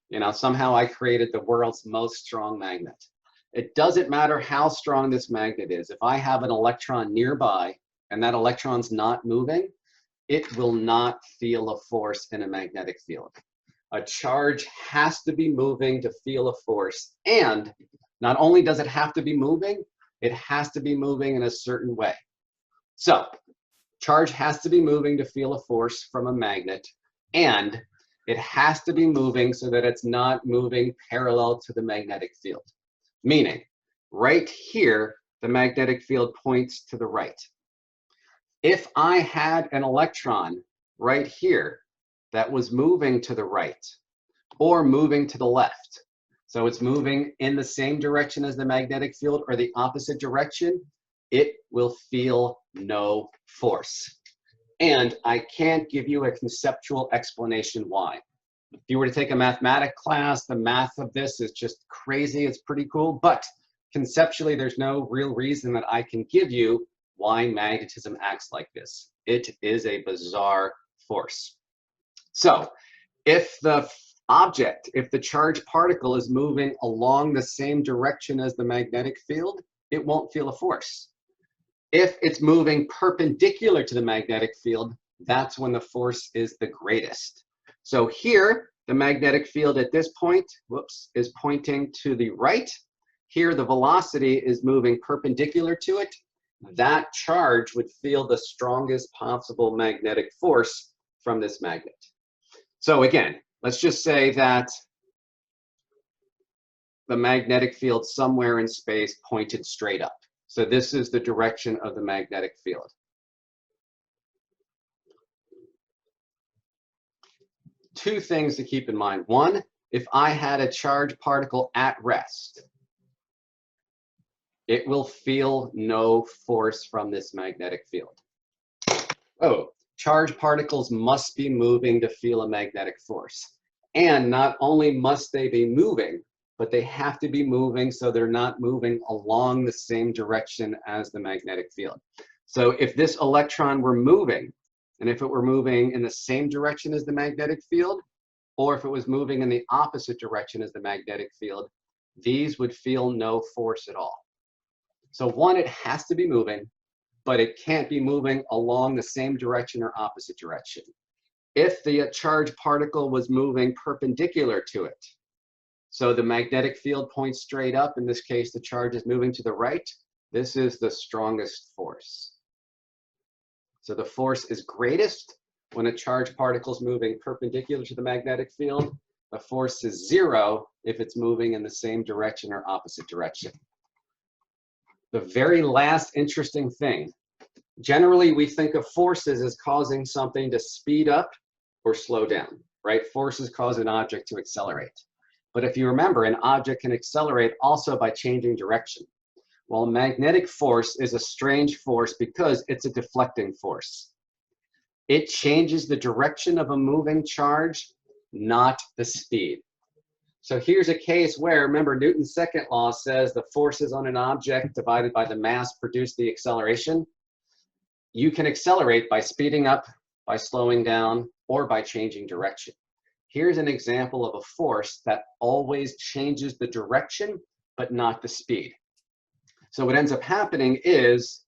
You know, somehow I created the world's most strong magnet. It doesn't matter how strong this magnet is. If I have an electron nearby and that electron's not moving, it will not feel a force in a magnetic field. A charge has to be moving to feel a force. And not only does it have to be moving, it has to be moving in a certain way. So, charge has to be moving to feel a force from a magnet, and it has to be moving so that it's not moving parallel to the magnetic field. Meaning, right here, the magnetic field points to the right. If I had an electron right here that was moving to the right or moving to the left, so it's moving in the same direction as the magnetic field or the opposite direction, it will feel no force. And I can't give you a conceptual explanation why. If you were to take a mathematics class, the math of this is just crazy. It's pretty cool, but conceptually, there's no real reason that I can give you why magnetism acts like this. It is a bizarre force. So if the object, if the charged particle is moving along the same direction as the magnetic field, it won't feel a force. If it's moving perpendicular to the magnetic field, that's when the force is the greatest. So here, the magnetic field at this point, is pointing to the right. Here, the velocity is moving perpendicular to it. That charge would feel the strongest possible magnetic force from this magnet. So again, let's just say that the magnetic field somewhere in space pointed straight up. So this is the direction of the magnetic field. Two things to keep in mind. One, if I had a charged particle at rest, it will feel no force from this magnetic field. Oh, charged particles must be moving to feel a magnetic force. And not only must they be moving, but they have to be moving so they're not moving along the same direction as the magnetic field. So if this electron were moving and if it were moving in the same direction as the magnetic field, or if it was moving in the opposite direction as the magnetic field, these would feel no force at all. So one, it has to be moving, but it can't be moving along the same direction or opposite direction. If the charged particle was moving perpendicular to it, so the magnetic field points straight up, in this case, the charge is moving to the right, this is the strongest force. So the force is greatest when a charged particle is moving perpendicular to the magnetic field. The force is 0 if it's moving in the same direction or opposite direction. The very last interesting thing, generally we think of forces as causing something to speed up or slow down, right? Forces cause an object to accelerate. But if you remember, an object can accelerate also by changing direction. Well, magnetic force is a strange force because it's a deflecting force. It changes the direction of a moving charge, not the speed. So here's a case where, remember, Newton's second law says the forces on an object divided by the mass produce the acceleration. You can accelerate by speeding up, by slowing down, or by changing direction. Here's an example of a force that always changes the direction, but not the speed. So what ends up happening is,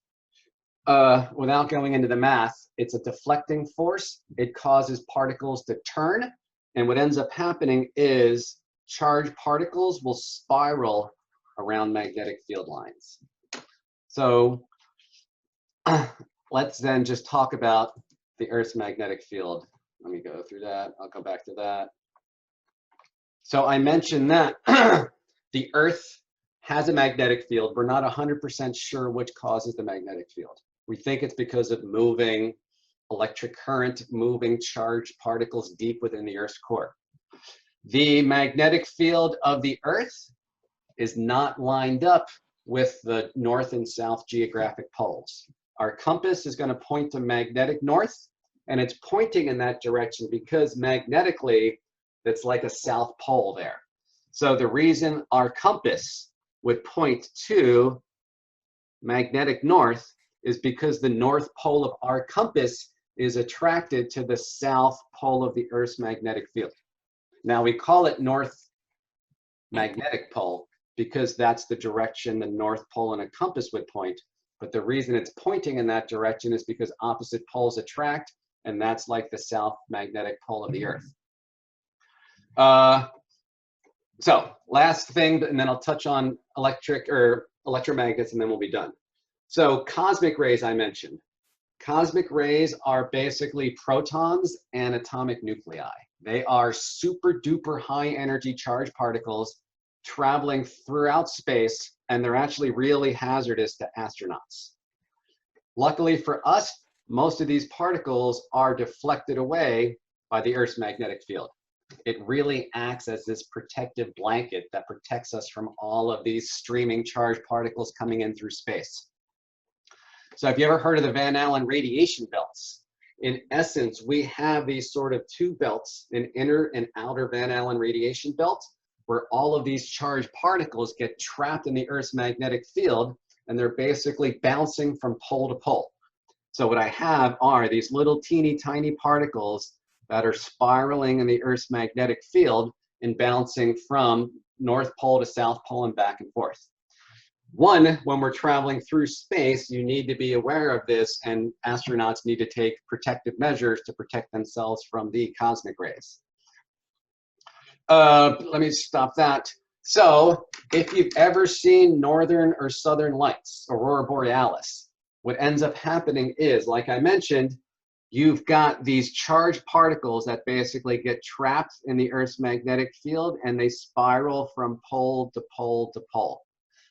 without going into the math, it's a deflecting force. It causes particles to turn. And what ends up happening is charged particles will spiral around magnetic field lines. So let's then just talk about the Earth's magnetic field. Let me go through that. I'll go back to that. So I mentioned that the Earth has a magnetic field. We're not 100% sure which causes the magnetic field. We think it's because of moving electric current, moving charged particles deep within the Earth's core. The magnetic field of the Earth is not lined up with the north and south geographic poles. Our compass is going to point to magnetic north, and it's pointing in that direction because magnetically, it's like a south pole there. So the reason our compass would point to magnetic north is because the north pole of our compass is attracted to the south pole of the Earth's magnetic field. Now we call it north magnetic pole because that's the direction the north pole in a compass would point. But the reason it's pointing in that direction is because opposite poles attract, and that's like the south magnetic pole of the Earth. So last thing, and then I'll touch on electromagnets, and then we'll be done. So cosmic rays I mentioned. Cosmic rays are basically protons and atomic nuclei. They are super duper high energy charged particles traveling throughout space, and they're actually really hazardous to astronauts. Luckily for us, most of these particles are deflected away by the Earth's magnetic field. It really acts as this protective blanket that protects us from all of these streaming charged particles coming in through space. So have you ever heard of the Van Allen radiation belts? In essence, we have these sort of two belts, an inner and outer Van Allen radiation belt, where all of these charged particles get trapped in the Earth's magnetic field, and they're basically bouncing from pole to pole. So what I have are these little teeny tiny particles that are spiraling in the Earth's magnetic field and bouncing from North Pole to South Pole and back and forth. One, when we're traveling through space, you need to be aware of this, and astronauts need to take protective measures to protect themselves from the cosmic rays. Let me stop that. So if you've ever seen northern or southern lights, Aurora Borealis, what ends up happening is, like I mentioned, you've got these charged particles that basically get trapped in the Earth's magnetic field, and they spiral from pole to pole to pole.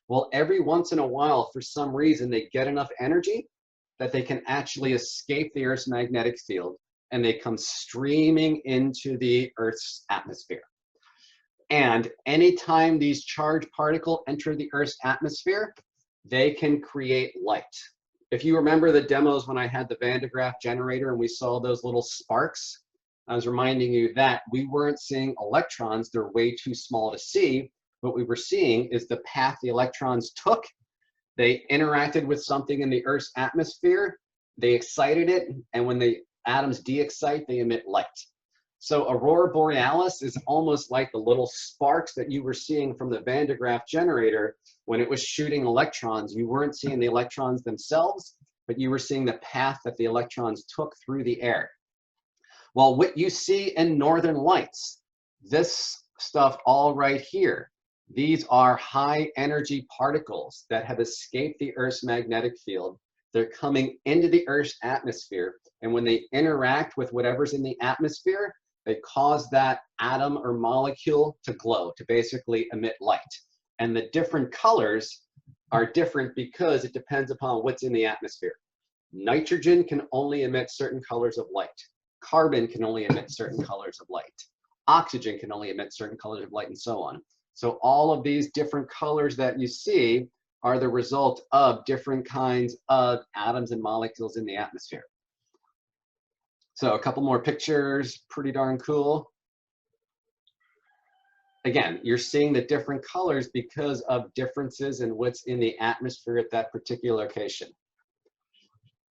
Well, every once in a while, for some reason, they get enough energy that they can actually escape the Earth's magnetic field, and they come streaming into the Earth's atmosphere. And anytime these charged particles enter the Earth's atmosphere, they can create light. If you remember the demos when I had the Van de Graaff generator and we saw those little sparks, I was reminding you that we weren't seeing electrons. They're way too small to see. What we were seeing is the path the electrons took. They interacted with something in the Earth's atmosphere. They excited it. And when they atoms de-excite, they emit light. So Aurora Borealis is almost like the little sparks that you were seeing from the Van de Graaff generator when it was shooting electrons. You weren't seeing the electrons themselves, but you were seeing the path that the electrons took through the air. Well, what you see in northern lights, this stuff all right here, these are high energy particles that have escaped the Earth's magnetic field. They're coming into the Earth's atmosphere, and when they interact with whatever's in the atmosphere, they cause that atom or molecule to glow, to basically emit light. And the different colors are different because it depends upon what's in the atmosphere. Nitrogen can only emit certain colors of light. Carbon can only emit certain colors of light. Oxygen can only emit certain colors of light, and so on. So all of these different colors that you see are the result of different kinds of atoms and molecules in the atmosphere. So a couple more pictures, pretty darn cool. Again, you're seeing the different colors because of differences in what's in the atmosphere at that particular location.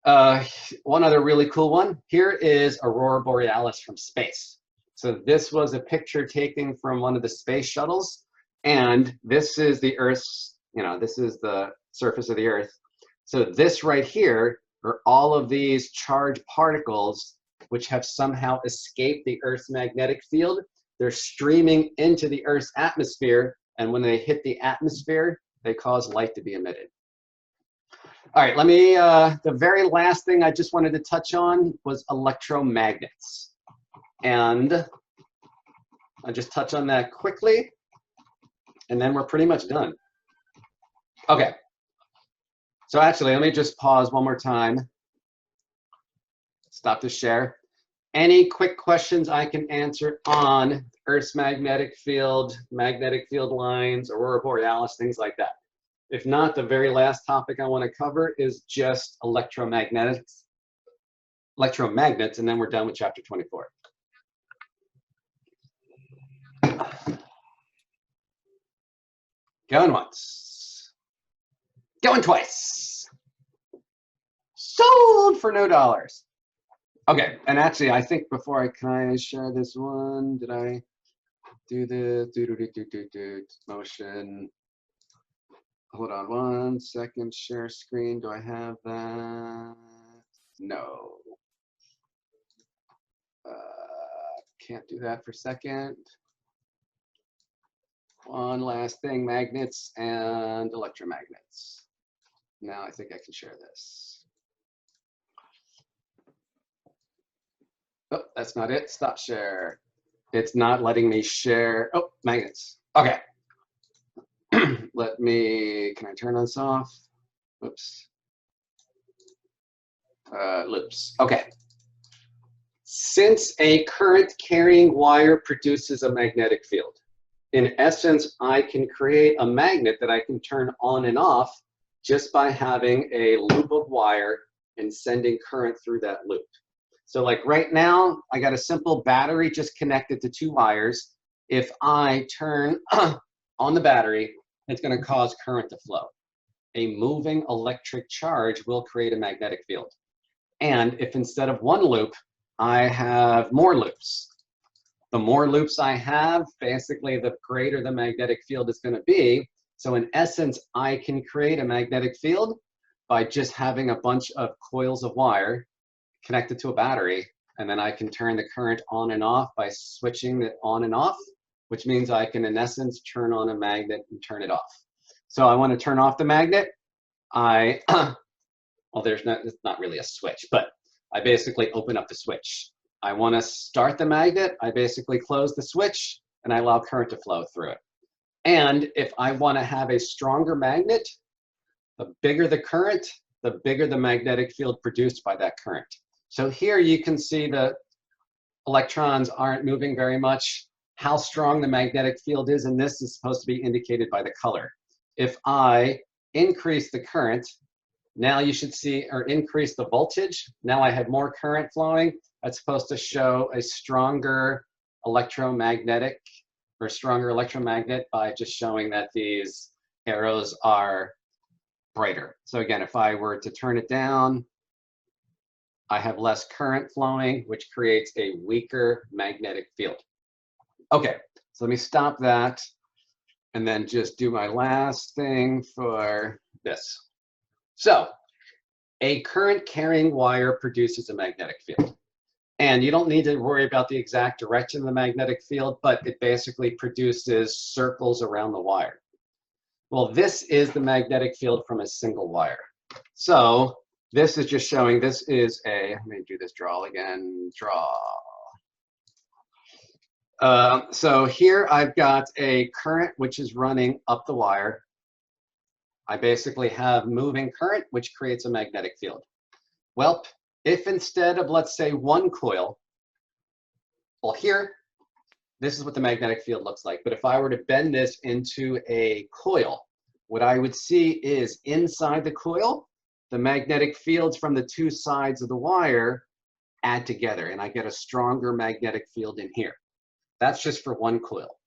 One other really cool one, here is Aurora Borealis from space. So this was a picture taken from one of the space shuttles, and this is the Earth's, this is the surface of the Earth. So this right here are all of these charged particles which have somehow escaped the Earth's magnetic field. They're streaming into the Earth's atmosphere, and when they hit the atmosphere, they cause light to be emitted. All right, let me, the very last thing I just wanted to touch on was electromagnets. And I'll just touch on that quickly, and then we're pretty much done. Okay, so actually, let me just pause one more time. Stop the share. Any quick questions I can answer on Earth's magnetic field lines, Aurora Borealis, things like that? If not, the very last topic I want to cover is just electromagnets, and then we're done with chapter 24. Going once. Going twice. Sold for no dollars. Okay, and actually, I think before can I share this one? Did I do the motion? Hold on one second, share screen. Do I have that? No. Can't do that for a second. One last thing, magnets and electromagnets. Now I think I can share this. Oh, that's not it. Stop share. It's not letting me share. Oh, magnets. Okay. Let me, can I turn this off? Whoops. Loops. Okay. Since a current carrying wire produces a magnetic field, in essence, I can create a magnet that I can turn on and off just by having a loop of wire and sending current through that loop. So like right now, I got a simple battery just connected to two wires. If I turn on the battery, it's going to cause current to flow. A moving electric charge will create a magnetic field. And if instead of one loop, I have more loops. The more loops I have, basically the greater the magnetic field is going to be. So in essence, I can create a magnetic field by just having a bunch of coils of wire connected to a battery, and then I can turn the current on and off by switching it on and off, which means I can, in essence, turn on a magnet and turn it off. So I want to turn off the magnet. Well, it's not really a switch, but I basically open up the switch. I want to start the magnet. I basically close the switch, and I allow current to flow through it. And if I want to have a stronger magnet, the bigger the current, the bigger the magnetic field produced by that current. So here you can see the electrons aren't moving very much. How strong the magnetic field is, and this is supposed to be indicated by the color. If I increase the current, now you should see, or increase the voltage, now I have more current flowing. That's supposed to show a stronger electromagnetic or stronger electromagnet by just showing that these arrows are brighter. So again, if I were to turn it down, I have less current flowing, which creates a weaker magnetic field. Okay, so let me stop that and then just do my last thing for this. So a current carrying wire produces a magnetic field. And you don't need to worry about the exact direction of the magnetic field, but it basically produces circles around the wire. Well, this is the magnetic field from a single wire. So this is just showing, this is a, let me do this draw again, draw. So here I've got a current which is running up the wire. I basically have moving current, which creates a magnetic field. Well, if instead of, let's say, one coil, well, here, this is what the magnetic field looks like. But if I were to bend this into a coil, what I would see is inside the coil, the magnetic fields from the two sides of the wire add together, and I get a stronger magnetic field in here. That's just for one coil.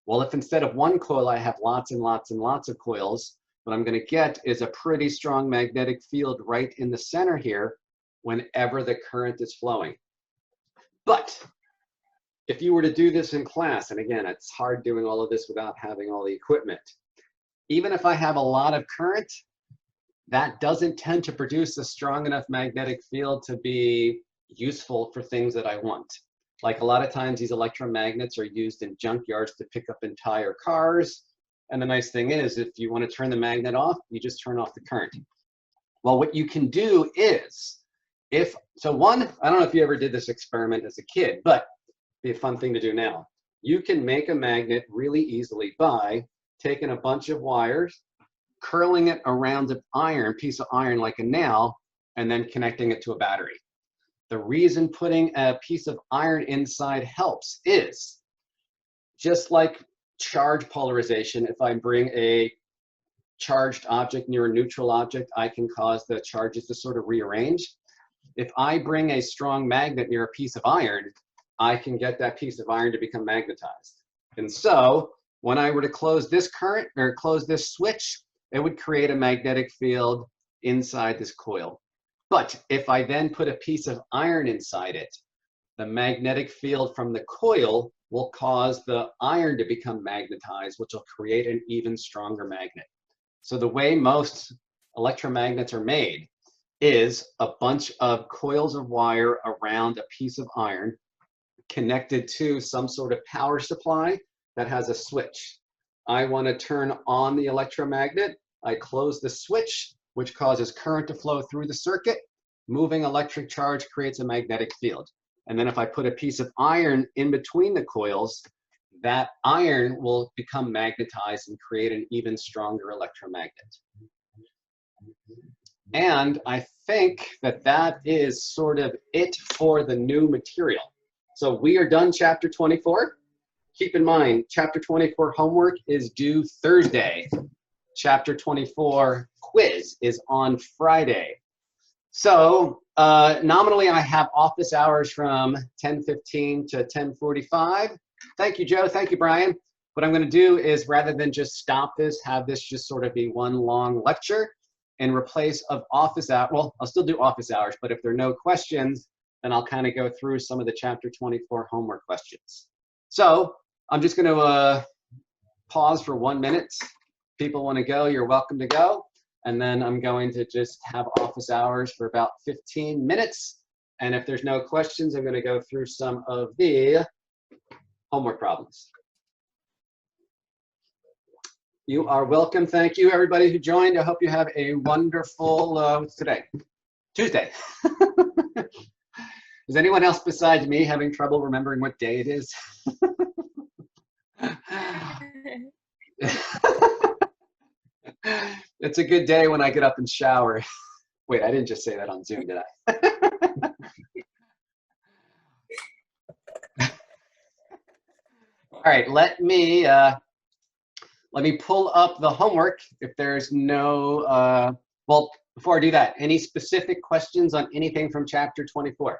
Well, if instead of one coil, I have lots and lots and lots of coils, what I'm going to get is a pretty strong magnetic field right in the center here whenever the current is flowing. But if you were to do this in class, and again, it's hard doing all of this without having all the equipment, even if I have a lot of current, that doesn't tend to produce a strong enough magnetic field to be useful for things that I want. Like a lot of times these electromagnets are used in junkyards to pick up entire cars. And the nice thing is, if you want to turn the magnet off, you just turn off the current. Well, what you can do is, I don't know if you ever did this experiment as a kid, but it'd be a fun thing to do now. You can make a magnet really easily by taking a bunch of wires, curling it around an piece of iron like a nail, and then connecting it to a battery. The reason putting a piece of iron inside helps is, just like charge polarization, if I bring a charged object near a neutral object, I can cause the charges to sort of rearrange. If I bring a strong magnet near a piece of iron, I can get that piece of iron to become magnetized. And so when I were to close this current or close this switch, it would create a magnetic field inside this coil. But if I then put a piece of iron inside it, the magnetic field from the coil will cause the iron to become magnetized, which will create an even stronger magnet. So the way most electromagnets are made is a bunch of coils of wire around a piece of iron connected to some sort of power supply that has a switch. I want to turn on the electromagnet. I close the switch, which causes current to flow through the circuit. Moving electric charge creates a magnetic field. And then if I put a piece of iron in between the coils, that iron will become magnetized and create an even stronger electromagnet. And I think that that is sort of it for the new material. So we are done chapter 24. Keep in mind, chapter 24 homework is due Thursday. Chapter 24 quiz is on Friday. So nominally I have office hours from 10:15 to 10:45. Thank you, Joe. Thank you, Brian. What I'm going to do is, rather than just stop this, have this just sort of be one long lecture in replace of office hours. Well, I'll still do office hours, but if there are no questions, then I'll kind of go through some of the chapter 24 homework questions. So I'm just going to pause for 1 minute. People want to go, you're welcome to go. And then I'm going to just have office hours for about 15 minutes. And if there's no questions, I'm going to go through some of the homework problems. You are welcome. Thank you, everybody who joined. I hope you have a wonderful, what's today? Tuesday. Is anyone else besides me having trouble remembering what day it is? It's a good day when I get up and shower. Wait, I didn't just say that on Zoom, did I? All right, let me pull up the homework. If there's no, well, before I do that, any specific questions on anything from chapter 24?